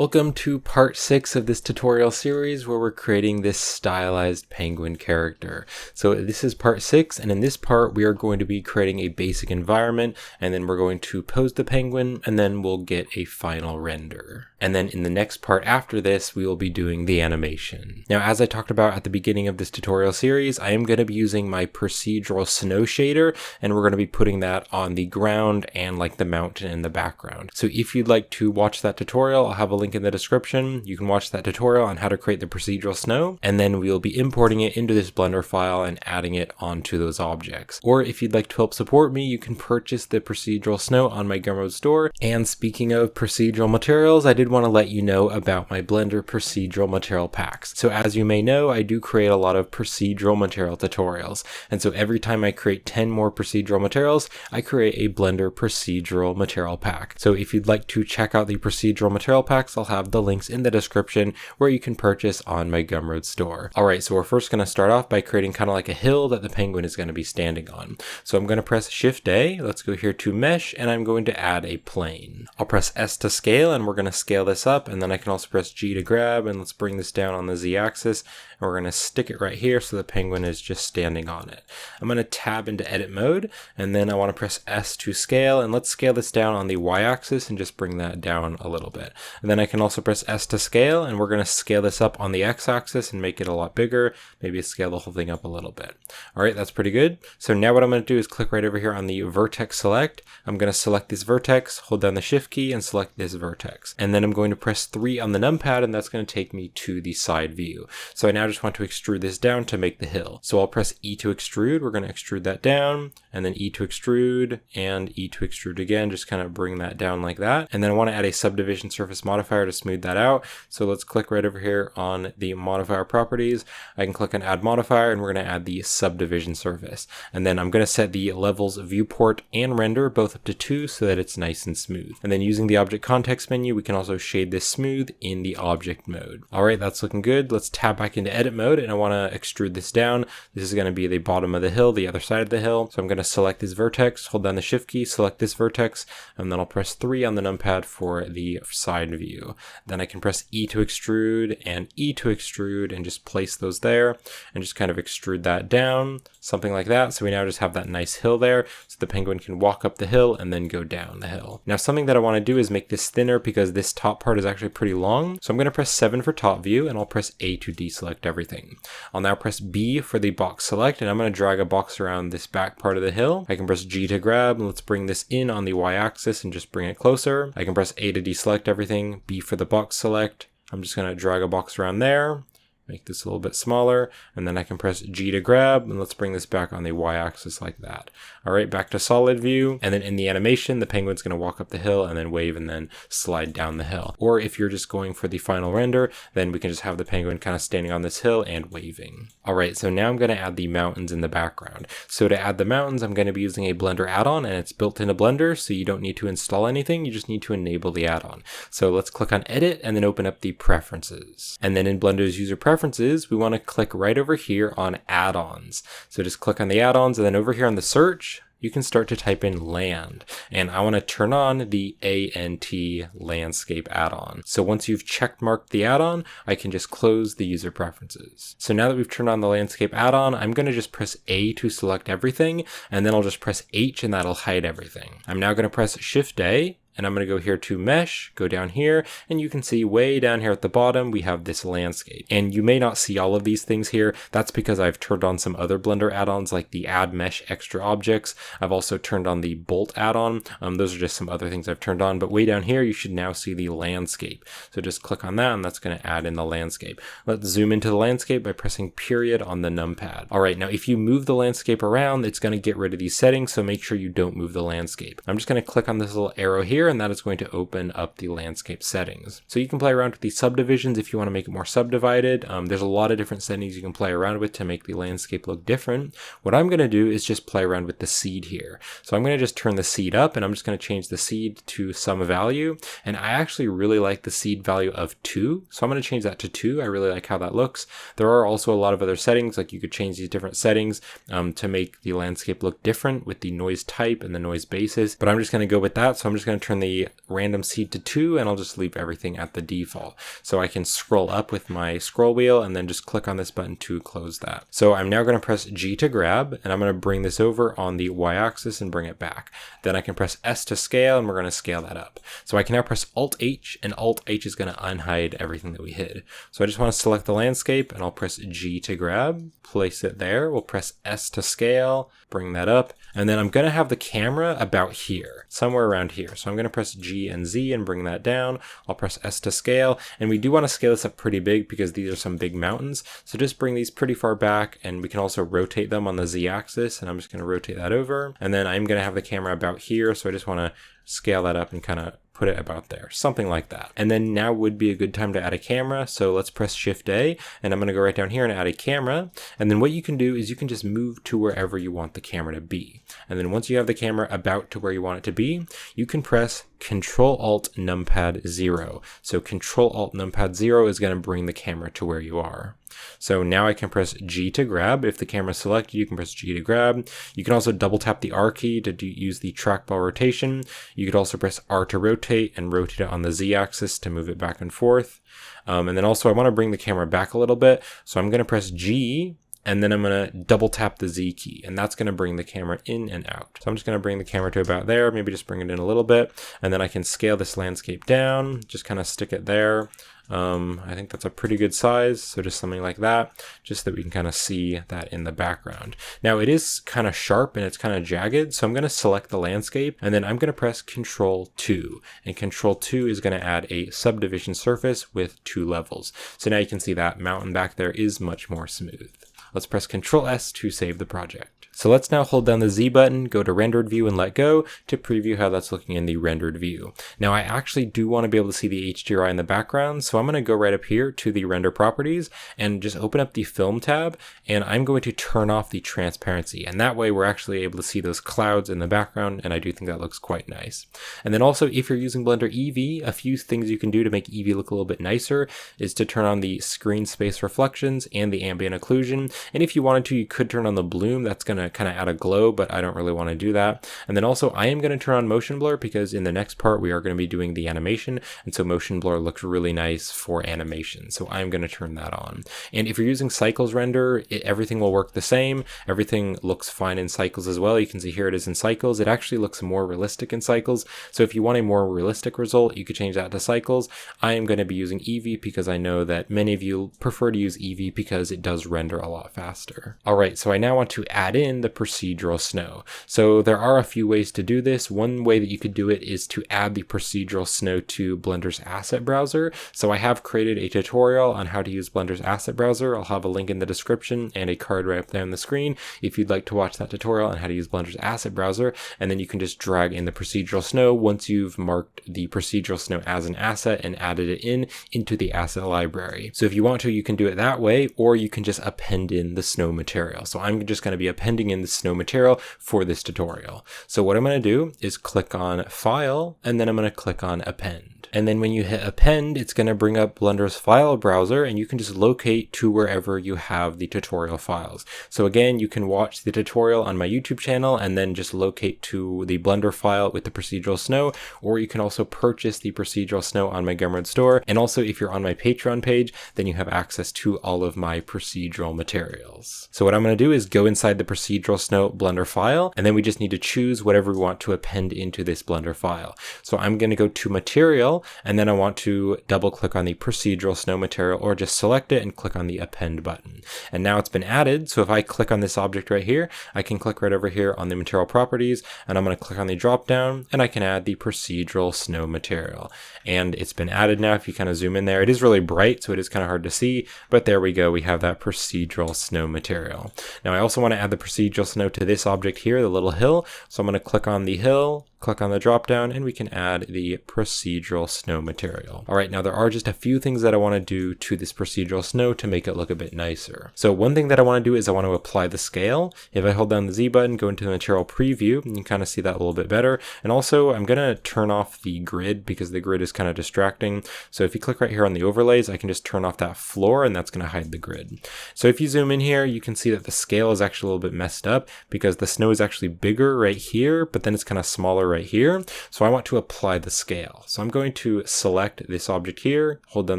Welcome to part 6 of this tutorial series where we're creating this stylized penguin character. So this is part 6, and in this part we are going to be creating a basic environment, and then we're going to pose the penguin, and then we'll get a final render. And then in the next part after this, we will be doing the animation. Now, as I talked about at the beginning of this tutorial series, I am going to be using my procedural snow shader, and we're going to be putting that on the ground and like the mountain in the background. So if you'd like to watch that tutorial, I'll have a link in the description. You can watch that tutorial on how to create the procedural snow, and then we'll be importing it into this Blender file and adding it onto those objects. Or if you'd like to help support me, you can purchase the procedural snow on my Gumroad store. And speaking of procedural materials, I did want to let you know about my Blender procedural material packs. So as you may know, I do create a lot of procedural material tutorials. And so every time I create 10 more procedural materials, I create a Blender procedural material pack. So if you'd like to check out the procedural material packs, I'll have the links in the description where you can purchase on my Gumroad store. All right, so we're first going to start off by creating kind of like a hill that the penguin is going to be standing on. So I'm going to press Shift A. Let's go here to Mesh, and I'm going to add a plane. I'll press S to scale, and we're going to scale this up, and then I can also press G to grab, and let's bring this down on the Z axis, and we're going to stick it right here so the penguin is just standing on it. I'm going to tab into edit mode, and then I want to press S to scale, and let's scale this down on the Y axis and just bring that down a little bit. And then I can also press S to scale, and we're going to scale this up on the X axis and make it a lot bigger, maybe scale the whole thing up a little bit. All right, that's pretty good. So now what I'm going to do is click right over here on the vertex select. I'm going to select this vertex, hold down the shift key and select this vertex. And then I'm going to press 3 on the numpad, and that's going to take me to the side view. So I now just want to extrude this down to make the hill. So I'll press E to extrude. We're going to extrude that down, and then E to extrude, and E to extrude again, just kind of bring that down like that. And then I want to add a subdivision surface modifier to smooth that out. So let's click right over here on the modifier properties. I can click on add modifier, and we're going to add the subdivision surface. And then I'm going to set the levels viewport and render both up to 2 so that it's nice and smooth. And then using the object context menu, we can also shade this smooth in the object mode. All right, that's looking good. Let's tab back into edit mode, and I want to extrude this down. This is going to be the bottom of the hill, the other side of the hill. So I'm going to select this vertex, hold down the shift key, select this vertex, and then I'll press 3 on the numpad for the side view. Then I can press E to extrude and E to extrude and just place those there and just kind of extrude that down, something like that. So we now just have that nice hill there, so the penguin can walk up the hill and then go down the hill. Now something that I want to do is make this thinner because this top part is actually pretty long. So I'm going to press 7 for top view, and I'll press A to deselect everything. I'll now press B for the box select, and I'm going to drag a box around this back part of the hill. I can press G to grab, and let's bring this in on the Y axis and just bring it closer. I can press A to deselect everything, B for the box select. I'm just going to drag a box around there, make this a little bit smaller, and then I can press G to grab, and let's bring this back on the Y axis like that. All right, back to solid view, and then in the animation, the penguin's going to walk up the hill and then wave and then slide down the hill. Or if you're just going for the final render, then we can just have the penguin kind of standing on this hill and waving. All right, so now I'm going to add the mountains in the background. So to add the mountains, I'm going to be using a Blender add-on, and it's built into Blender, so you don't need to install anything, you just need to enable the add-on. So let's click on edit and then open up the preferences. And then in Blender's user preferences, we want to click right over here on add-ons. So just click on the add-ons, and then over here on the search, you can start to type in land, and I want to turn on the ANT landscape add-on. So once you've check marked the add-on, I can just close the user preferences. So now that we've turned on the landscape add-on, I'm going to just press A to select everything, and then I'll just press H and that'll hide everything. I'm now going to press Shift A, and I'm going to go here to mesh, go down here, and you can see way down here at the bottom, we have this landscape. And you may not see all of these things here. That's because I've turned on some other Blender add-ons like the add mesh extra objects. I've also turned on the bolt add-on. Those are just some other things I've turned on, but way down here, you should now see the landscape. So just click on that, and that's going to add in the landscape. Let's zoom into the landscape by pressing period on the numpad. All right, now if you move the landscape around, it's going to get rid of these settings, so make sure you don't move the landscape. I'm just going to click on this little arrow here, and that is going to open up the landscape settings. So you can play around with the subdivisions if you want to make it more subdivided. There's a lot of different settings you can play around with to make the landscape look different. What I'm going to do is just play around with the seed here. So I'm going to just turn the seed up, and I'm just going to change the seed to some value. And I actually really like the seed value of 2. So I'm going to change that to 2. I really like how that looks. There are also a lot of other settings, like you could change these different settings to make the landscape look different with the noise type and the noise basis. But I'm just going to go with that. So I'm just going to turn the random seed to 2, and I'll just leave everything at the default. So I can scroll up with my scroll wheel and then just click on this button to close that. So I'm now going to press G to grab, and I'm going to bring this over on the y-axis and bring it back. Then I can press S to scale, and we're going to scale that up. So I can now press Alt-H, and Alt-H is going to unhide everything that we hid. So I just want to select the landscape, and I'll press G to grab, place it there. We'll press S to scale, bring that up, and then I'm going to have the camera about here, somewhere around here. So I'm going to press G and Z and bring that down. I'll press S to scale, and we do want to scale this up pretty big because these are some big mountains. So just bring these pretty far back, and we can also rotate them on the Z axis, and I'm just going to rotate that over. And then I'm going to have the camera about here, so I just want to scale that up and kind of put it about there, something like that. And then now would be a good time to add a camera. So let's press Shift A, and I'm going to go right down here and add a camera. And then what you can do is you can just move to wherever you want the camera to be. And then once you have the camera about to where you want it to be, you can press Control-Alt Numpad 0. So Control-Alt Numpad 0 is going to bring the camera to where you are. So now I can press G to grab. If the camera is selected, you can press G to grab. You can also double tap the R key to use the trackball rotation. You could also press R to rotate and rotate it on the Z axis to move it back and forth. And then also I want to bring the camera back a little bit. So I'm going to press G, and then I'm going to double tap the Z key, and that's going to bring the camera in and out. So I'm just going to bring the camera to about there, maybe just bring it in a little bit, and then I can scale this landscape down, just kind of stick it there. I think that's a pretty good size, so just something like that, just that we can kind of see that in the background. Now it is kind of sharp and it's kind of jagged, so I'm going to select the landscape, and then I'm going to press Control 2, and Control 2 is going to add a subdivision surface with 2 levels. So now you can see that mountain back there is much more smooth. Let's press Control S to save the project. So let's now hold down the Z button, go to rendered view and let go to preview how that's looking in the rendered view. Now I actually do want to be able to see the HDRI in the background, so I'm going to go right up here to the render properties and just open up the film tab, and I'm going to turn off the transparency, and that way we're actually able to see those clouds in the background, and I do think that looks quite nice. And then also, if you're using Blender Eevee, a few things you can do to make Eevee look a little bit nicer is to turn on the screen space reflections and the ambient occlusion, and if you wanted to, you could turn on the bloom. That's going to kind of add a glow, but I don't really want to do that. And then also I am going to turn on motion blur because in the next part we are going to be doing the animation, and so motion blur looks really nice for animation, so I'm going to turn that on. And if you're using cycles render, everything will work the same. Everything looks fine in cycles as well. You can see here it is in cycles. It actually looks more realistic in cycles, so if you want a more realistic result, you could change that to cycles. I am going to be using Eevee because I know that many of you prefer to use Eevee because it does render a lot faster. Alright, so I now want to add in the procedural snow. So there are a few ways to do this. One way that you could do it is to add the procedural snow to Blender's asset browser. So I have created a tutorial on how to use Blender's asset browser. I'll have a link in the description and a card right up there on the screen if you'd like to watch that tutorial on how to use Blender's asset browser, and then you can just drag in the procedural snow once you've marked the procedural snow as an asset and added it into the asset library. So if you want to, you can do it that way, or you can just append in the snow material. So I'm just going to be appending in the snow material for this tutorial. So what I'm going to do is click on File, and then I'm going to click on Append. And then when you hit append, it's going to bring up Blender's file browser, and you can just locate to wherever you have the tutorial files. So again, you can watch the tutorial on my YouTube channel and then just locate to the Blender file with the procedural snow, or you can also purchase the procedural snow on my Gumroad store. And also if you're on my Patreon page, then you have access to all of my procedural materials. So what I'm going to do is go inside the procedural snow Blender file, and then we just need to choose whatever we want to append into this Blender file. So I'm going to go to material, and then I want to double click on the procedural snow material, or just select it and click on the append button. And now it's been added. So if I click on this object right here, I can click right over here on the material properties, and I'm going to click on the drop down, and I can add the procedural snow material. And it's been added now. If you kind of zoom in there, it is really bright, so it is kind of hard to see, but there we go. We have that procedural snow material. Now I also want to add the procedural snow to this object here, the little hill. So I'm going to click on the hill, click on the drop down, and we can add the procedural snow material. All right, now there are just a few things that I want to do to this procedural snow to make it look a bit nicer. So one thing that I want to do is I want to apply the scale. If I hold down the Z button, go into the material preview, you can kind of see that a little bit better. And also I'm going to turn off the grid because the grid is kind of distracting. So if you click right here on the overlays, I can just turn off that floor, and that's going to hide the grid. So if you zoom in here, you can see that the scale is actually a little bit messed up because the snow is actually bigger right here, but then it's kind of smaller right here. So I want to apply the scale. So I'm going to select this object here, hold down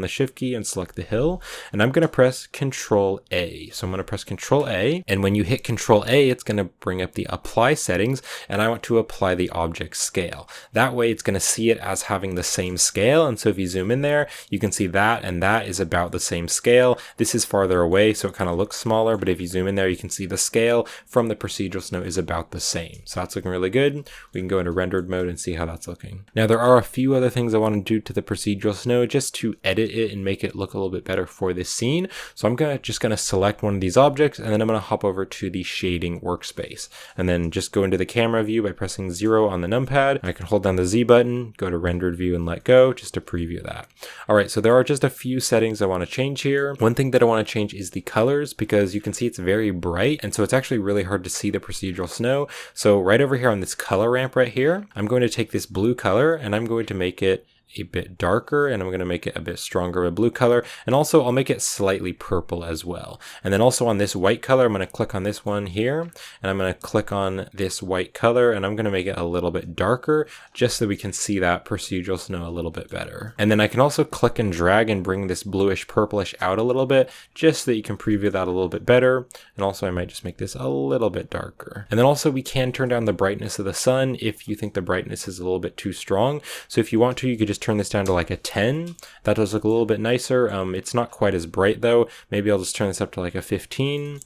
the shift key and select the hill, and I'm going to press Control A. So I'm going to press Control A, and when you hit Control A, it's going to bring up the apply settings, and I want to apply the object scale. That way it's going to see it as having the same scale, and so if you zoom in there, you can see that and that is about the same scale. This is farther away, so it kind of looks smaller, but if you zoom in there, you can see the scale from the procedural snow is about the same. So that's looking really good. We can go into rendered mode and see how that's looking. Now there are a few other things I want to do to the procedural snow just to edit it and make it look a little bit better for this scene. So I'm just going to select one of these objects, and then I'm going to hop over to the shading workspace and then just go into the camera view by pressing 0 on the numpad. I can hold down the Z button, go to rendered view and let go just to preview that. All right, so there are just a few settings I want to change here. One thing that I want to change is the colors, because you can see it's very bright, and so it's actually really hard to see the procedural snow. So right over here on this color ramp right here, I'm going to take this blue color and I'm going to make it a bit darker, and I'm going to make it a bit stronger of a blue color, and also I'll make it slightly purple as well. And then also on this white color, I'm going to click on this one here, and I'm going to click on this white color, and I'm going to make it a little bit darker just so we can see that procedural snow a little bit better. And then I can also click and drag and bring this bluish purplish out a little bit just so that you can preview that a little bit better. And also I might just make this a little bit darker. And then also we can turn down the brightness of the sun if you think the brightness is a little bit too strong. So if you want to, you could just turn this down to like a 10. That does look a little bit nicer. It's not quite as bright though. Maybe I'll just turn this up to like a 15.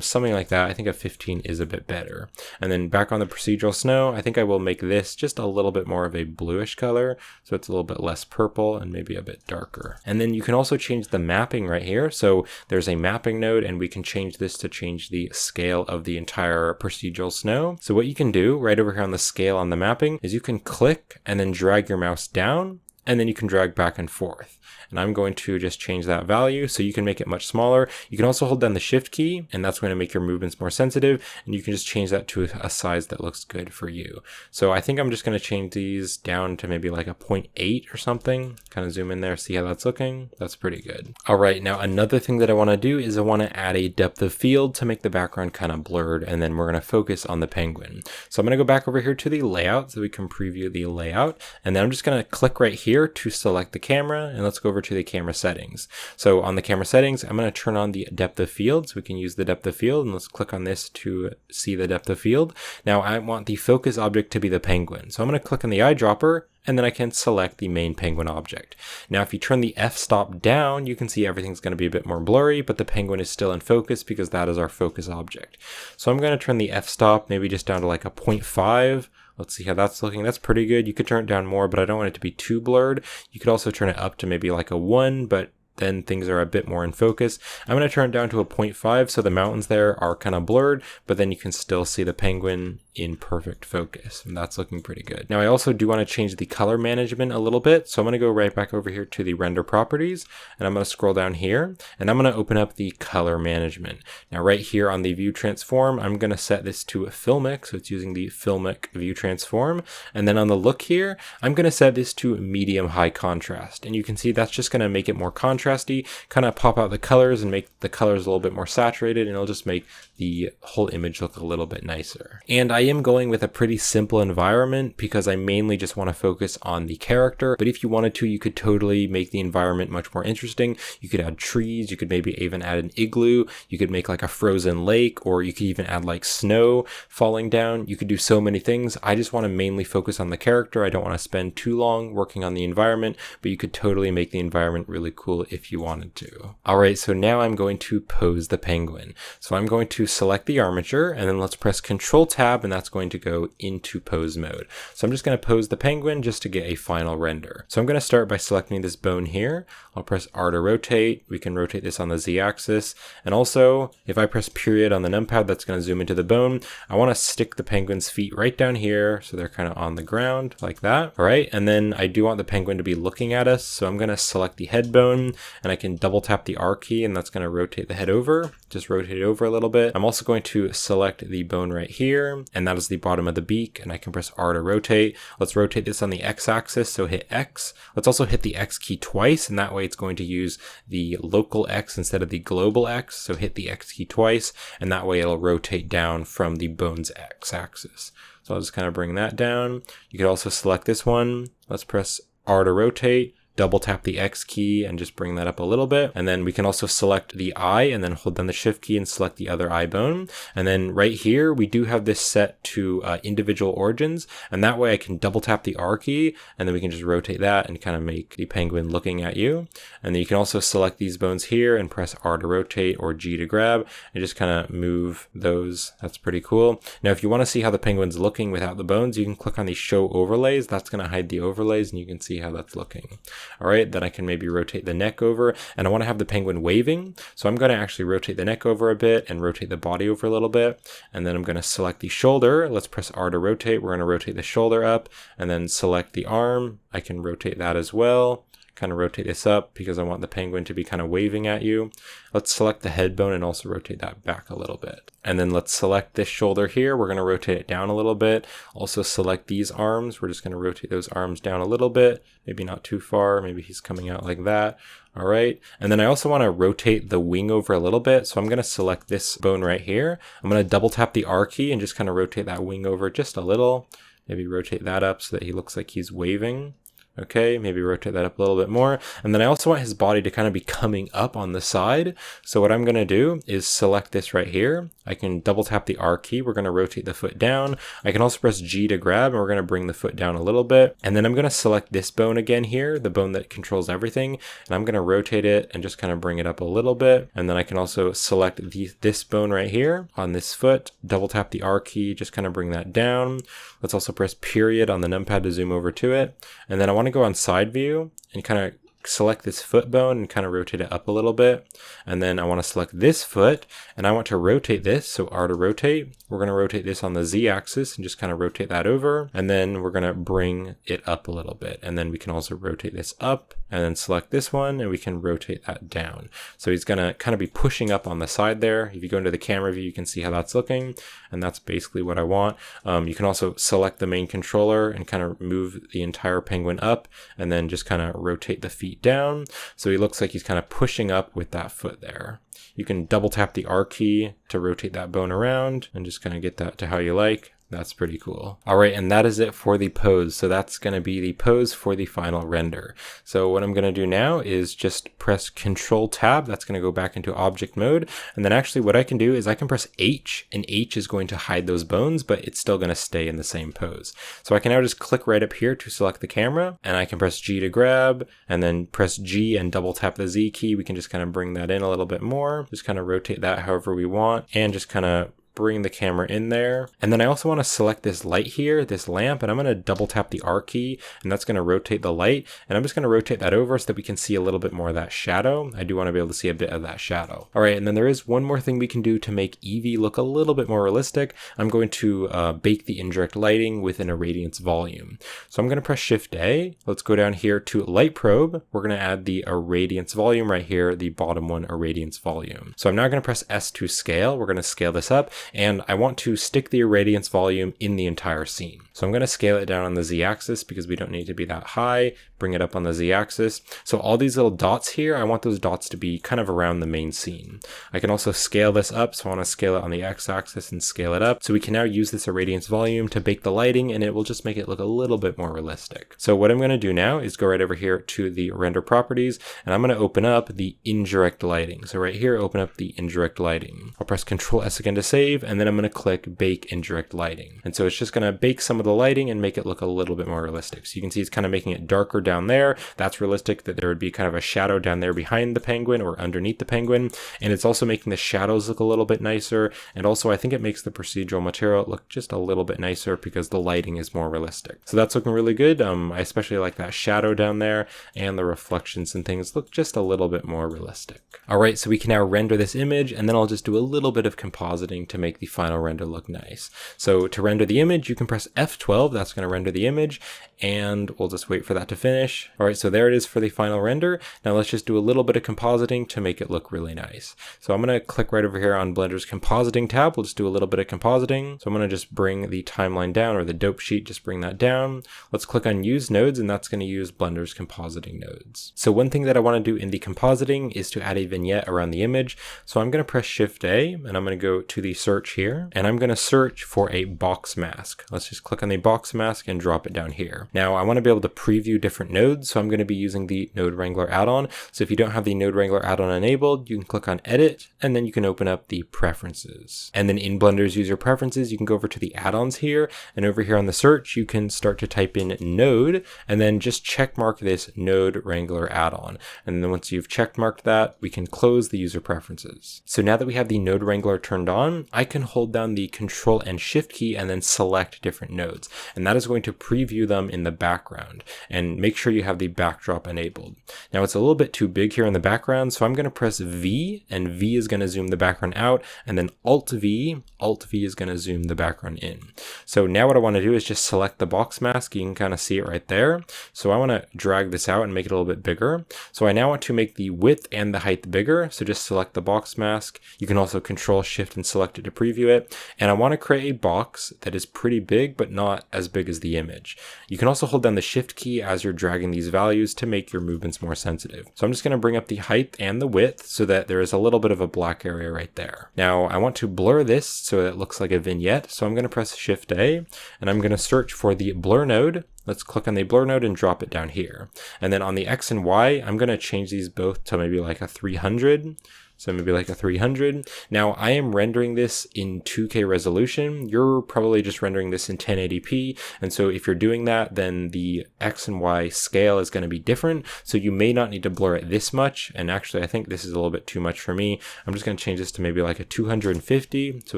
Something like that. I think a 15 is a bit better. And then back on the procedural snow, I think I will make this just a little bit more of a bluish color, so it's a little bit less purple and maybe a bit darker. And then you can also change the mapping right here. So there's a mapping node, and we can change this to change the scale of the entire procedural snow. So what you can do right over here on the scale on the mapping is you can click and then drag your mouse down, and then you can drag back and forth. And I'm going to just change that value so you can make it much smaller. You can also hold down the shift key, and that's going to make your movements more sensitive, and you can just change that to a size that looks good for you. So I think I'm just going to change these down to maybe like a 0.8 or something. Kind of zoom in there, see how that's looking. That's pretty good. All right, now another thing that I want to do is I want to add a depth of field to make the background kind of blurred, and then we're going to focus on the penguin. So I'm going to go back over here to the layout so we can preview the layout, and then I'm just going to click right here to select the camera, and let's go over to the camera settings. So on the camera settings, I'm going to turn on the depth of field so we can use the depth of field, and let's click on this to see the depth of field. Now I want the focus object to be the penguin. So I'm going to click on the eyedropper, and then I can select the main penguin object. Now if you turn the f-stop down, you can see everything's going to be a bit more blurry, but the penguin is still in focus because that is our focus object. So I'm going to turn the f-stop maybe just down to like a 0.5. Let's see how that's looking. That's pretty good. You could turn it down more, but I don't want it to be too blurred. You could also turn it up to maybe like a 1, but then things are a bit more in focus. I'm going to turn it down to a 0.5 so the mountains there are kind of blurred, but then you can still see the penguin in perfect focus, and that's looking pretty good. Now I also do want to change the color management a little bit, so I'm going to go right back over here to the render properties, and I'm going to scroll down here, and I'm going to open up the color management. Now right here on the view transform, I'm going to set this to a filmic, so it's using the filmic view transform, and then on the look here, I'm going to set this to medium high contrast, and you can see that's just going to make it more contrasty, kind of pop out the colors and make the colors a little bit more saturated, and it'll just make the whole image look a little bit nicer. And I am going with a pretty simple environment because I mainly just want to focus on the character, but if you wanted to, you could totally make the environment much more interesting. You could add trees, you could maybe even add an igloo, you could make like a frozen lake, or you could even add like snow falling down. You could do so many things. I just want to mainly focus on the character. I don't want to spend too long working on the environment, but you could totally make the environment really cool if you wanted to. All right, so now I'm going to pose the penguin. So I'm going to select the armature, and then let's press Control Tab, and that's going to go into pose mode. So I'm just going to pose the penguin just to get a final render. So I'm going to start by selecting this bone here. I'll press R to rotate. We can rotate this on the Z axis. And also, if I press period on the numpad, that's going to zoom into the bone. I want to stick the penguin's feet right down here, so they're kind of on the ground like that. All right, and then I do want the penguin to be looking at us, so I'm going to select the head bone, and I can double tap the R key, and that's going to rotate the head over, just rotate it over a little bit. I'm also going to select the bone right here, and that is the bottom of the beak, and I can press R to rotate. Let's rotate this on the X axis, so hit X. Let's also hit the X key twice, and that way it's going to use the local X instead of the global X, so hit the X key twice, and that way it'll rotate down from the bone's X axis. So I'll just kind of bring that down. You could also select this one. Let's press R to rotate, double tap the X key and just bring that up a little bit. And then we can also select the eye and then hold down the shift key and select the other eye bone. And then right here, we do have this set to individual origins. And that way I can double tap the R key and then we can just rotate that and kind of make the penguin looking at you. And then you can also select these bones here and press R to rotate or G to grab and just kind of move those. That's pretty cool. Now, if you want to see how the penguin's looking without the bones, you can click on the show overlays. That's going to hide the overlays and you can see how that's looking. All right, then I can maybe rotate the neck over, and I want to have the penguin waving. So I'm going to actually rotate the neck over a bit and rotate the body over a little bit. And then I'm going to select the shoulder. Let's press R to rotate. We're going to rotate the shoulder up and then select the arm. I can rotate that as well. Kind of rotate this up because I want the penguin to be kind of waving at you. Let's select the head bone and also rotate that back a little bit. And then let's select this shoulder here. We're going to rotate it down a little bit. Also select these arms. We're just going to rotate those arms down a little bit, maybe not too far. Maybe he's coming out like that. All right. And then I also want to rotate the wing over a little bit. So I'm going to select this bone right here. I'm going to double tap the R key and just kind of rotate that wing over just a little. Maybe rotate that up so that he looks like he's waving. Okay, maybe rotate that up a little bit more. And then I also want his body to kind of be coming up on the side. So what I'm going to do is select this right here. I can double tap the R key. We're going to rotate the foot down. I can also press G to grab, and we're going to bring the foot down a little bit. And then I'm going to select this bone again here, the bone that controls everything. And I'm going to rotate it and just kind of bring it up a little bit. And then I can also select this bone right here on this foot, double tap the R key, just kind of bring that down. Let's also press period on the numpad to zoom over to it. And then I want to go on side view and kind of select this foot bone and kind of rotate it up a little bit. And then I want to select this foot and I want to rotate this. So R to rotate. We're going to rotate this on the Z axis and just kind of rotate that over. And then we're going to bring it up a little bit. And then we can also rotate this up and then select this one and we can rotate that down. So he's going to kind of be pushing up on the side there. If you go into the camera view, you can see how that's looking. And that's basically what I want. You can also select the main controller and kind of move the entire penguin up and then just kind of rotate the feet down. So he looks like he's kind of pushing up with that foot there. You can double tap the R key to rotate that bone around and just kind of get that to how you like. That's pretty cool. All right, and that is it for the pose. So that's going to be the pose for the final render. So what I'm going to do now is just press Control Tab. That's going to go back into object mode. And then actually what I can do is I can press H, and H is going to hide those bones, but it's still going to stay in the same pose. So I can now just click right up here to select the camera, and I can press G to grab, and then press G and double tap the Z key. We can just kind of bring that in a little bit more. Just kind of rotate that however we want, and just kind of bring the camera in there. And then I also want to select this light here, this lamp, and I'm going to double tap the R key, and that's going to rotate the light. And I'm just going to rotate that over so that we can see a little bit more of that shadow. I do want to be able to see a bit of that shadow. All right, and then there is one more thing we can do to make Eevee look a little bit more realistic. I'm going to bake the indirect lighting with an irradiance volume. So I'm going to press Shift A. Let's go down here to Light Probe. We're going to add the irradiance volume right here, the bottom one, irradiance volume. So I'm now going to press S to scale. We're going to scale this up. And I want to stick the irradiance volume in the entire scene. So I'm going to scale it down on the Z-axis because we don't need to be that high. Bring it up on the Z-axis. So all these little dots here, I want those dots to be kind of around the main scene. I can also scale this up. So I want to scale it on the X-axis and scale it up. So we can now use this irradiance volume to bake the lighting, and it will just make it look a little bit more realistic. So what I'm going to do now is go right over here to the render properties, and I'm going to open up the indirect lighting. So right here, open up the indirect lighting. I'll press Control S again to save, and then I'm going to click Bake Indirect Lighting. And so it's just going to bake some of the lighting and make it look a little bit more realistic. So you can see it's kind of making it darker down there. That's realistic, that there would be kind of a shadow down there behind the penguin or underneath the penguin. And it's also making the shadows look a little bit nicer. And also I think it makes the procedural material look just a little bit nicer because the lighting is more realistic. So that's looking really good. I especially like that shadow down there, and the reflections and things look just a little bit more realistic. All right, so we can now render this image, and then I'll just do a little bit of compositing to make the final render look nice. So to render the image, you can press F12. That's going to render the image, and we'll just wait for that to finish. finish. All right, so there it is for the final render. Now let's just do a little bit of compositing to make it look really nice. So I'm going to click right over here on Blender's compositing tab. We'll just do a little bit of compositing. So I'm going to just bring the timeline down, or the dope sheet, just bring that down. Let's click on use nodes, and that's going to use Blender's compositing nodes. So one thing that I want to do in the compositing is to add a vignette around the image. So I'm going to press Shift A, and I'm going to go to the search here, and I'm going to search for a box mask. Let's just click on the box mask and drop it down here. Now I want to be able to preview different nodes, so I'm going to be using the Node Wrangler add-on. So if you don't have the Node Wrangler add-on enabled, you can click on Edit, and then you can open up the Preferences. And then in Blender's User Preferences, you can go over to the add-ons here, and over here on the search, you can start to type in Node, and then just check mark this Node Wrangler add-on. And then once you've check marked that, we can close the User Preferences. So now that we have the Node Wrangler turned on, I can hold down the Control and Shift key and then select different nodes. And that is going to preview them in the background, and make sure you have the backdrop enabled. Now it's a little bit too big here in the background, so I'm going to press V, and V is going to zoom the background out, and then Alt V is going to zoom the background in. So now what I want to do is just select the box mask. You can kind of see it right there. So I want to drag this out and make it a little bit bigger. So I now want to make the width and the height bigger. So just select the box mask. You can also Control Shift and select it to preview it. And I want to create a box that is pretty big, but not as big as the image. You can also hold down the Shift key as you're dragging these values to make your movements more sensitive. So I'm just going to bring up the height and the width so that there is a little bit of a black area right there. Now I want to blur this so that it looks like a vignette. So I'm going to press Shift A, and I'm going to search for the blur node. Let's click on the blur node and drop it down here. And then on the X and Y, I'm going to change these both to maybe like a 300. So maybe like a 300. Now I am rendering this in 2K resolution. You're probably just rendering this in 1080p. And so if you're doing that, then the X and Y scale is going to be different. So you may not need to blur it this much. And actually, I think this is a little bit too much for me. I'm just going to change this to maybe like a 250. So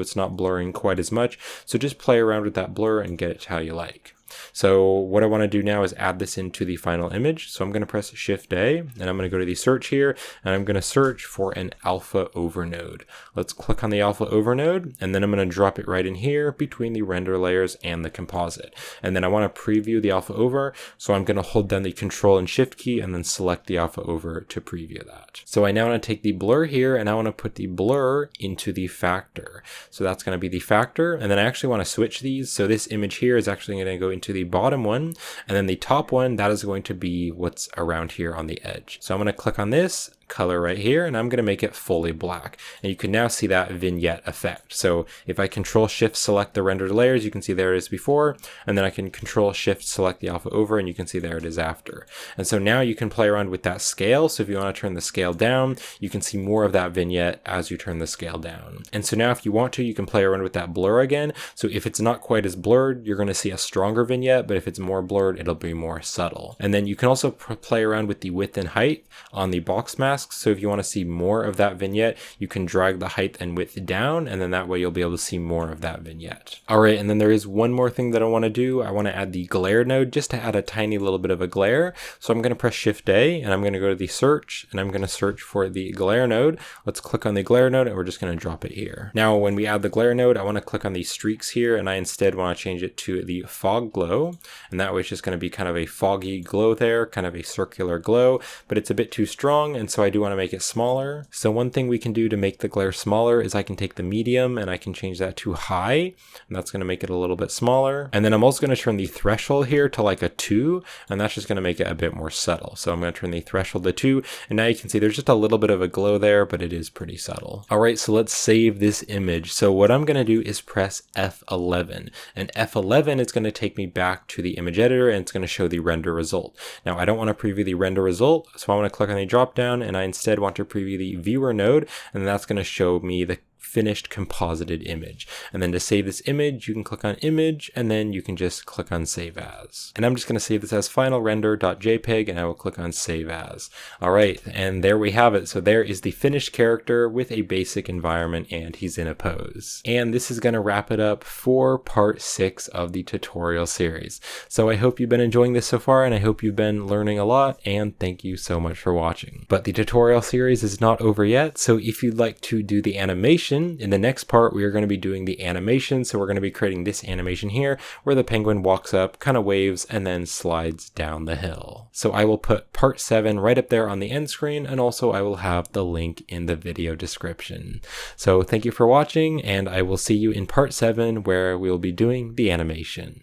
it's not blurring quite as much. So just play around with that blur and get it to how you like. So what I want to do now is add this into the final image. So I'm going to press Shift A, and I'm going to go to the search here, and I'm going to search for an alpha over node. Let's click on the alpha over node, and then I'm going to drop it right in here between the render layers and the composite. And then I want to preview the alpha over, so I'm going to hold down the Control and Shift key and then select the alpha over to preview that. So I now want to take the blur here, and I want to put the blur into the factor. So that's going to be the factor, and then I actually want to switch these. So this image here is actually going to go into the bottom one, and then the top one, that is going to be what's around here on the edge. So I'm going to click on this color right here, and I'm going to make it fully black, and you can now see that vignette effect. So if I Control Shift select the rendered layers, you can see there it is before, and then I can Control Shift select the alpha over, and you can see there it is after. And so now you can play around with that scale. So if you want to turn the scale down, you can see more of that vignette as you turn the scale down. And so now if you want to, you can play around with that blur again. So if it's not quite as blurred, you're going to see a stronger vignette, but if it's more blurred, it'll be more subtle. And then you can also play around with the width and height on the box mask. So if you want to see more of that vignette, you can drag the height and width down, and then that way you'll be able to see more of that vignette. All right, and then there is one more thing that I want to do. I want to add the glare node just to add a tiny little bit of a glare. So I'm going to press Shift A, and I'm going to go to the search, and I'm going to search for the glare node. Let's click on the glare node, and we're just going to drop it here. Now, when we add the glare node, I want to click on these streaks here, and I instead want to change it to the fog glow, and that way it's just going to be kind of a foggy glow there, kind of a circular glow, but it's a bit too strong, and so I do want to make it smaller. So one thing we can do to make the glare smaller is I can take the medium and I can change that to high, and that's going to make it a little bit smaller. And then I'm also going to turn the threshold here to like a 2, and that's just going to make it a bit more subtle. So I'm going to turn the threshold to 2, and now you can see there's just a little bit of a glow there, but it is pretty subtle. All right, so let's save this image. So what I'm going to do is press F11, and F11 is going to take me back to the image editor, and it's going to show the render result. Now I don't want to preview the render result, so I want to click on the drop down, and I instead want to preview the viewer node, and that's going to show me the finished composited image. And then to save this image, you can click on image, and then you can just click on save as. And I'm just going to save this as final render.jpg, and I will click on save as. All right, and there we have it. So there is the finished character with a basic environment, and he's in a pose. And this is going to wrap it up for part 6 of the tutorial series. So I hope you've been enjoying this so far, and I hope you've been learning a lot, and thank you so much for watching. But the tutorial series is not over yet, so if you'd like to do the animation animation. In the next part, we are going to be doing the animation. So we're going to be creating this animation here where the penguin walks up, kind of waves, and then slides down the hill. So I will put part 7 right up there on the end screen, and also I will have the link in the video description. So thank you for watching, and I will see you in part 7 where we will be doing the animation.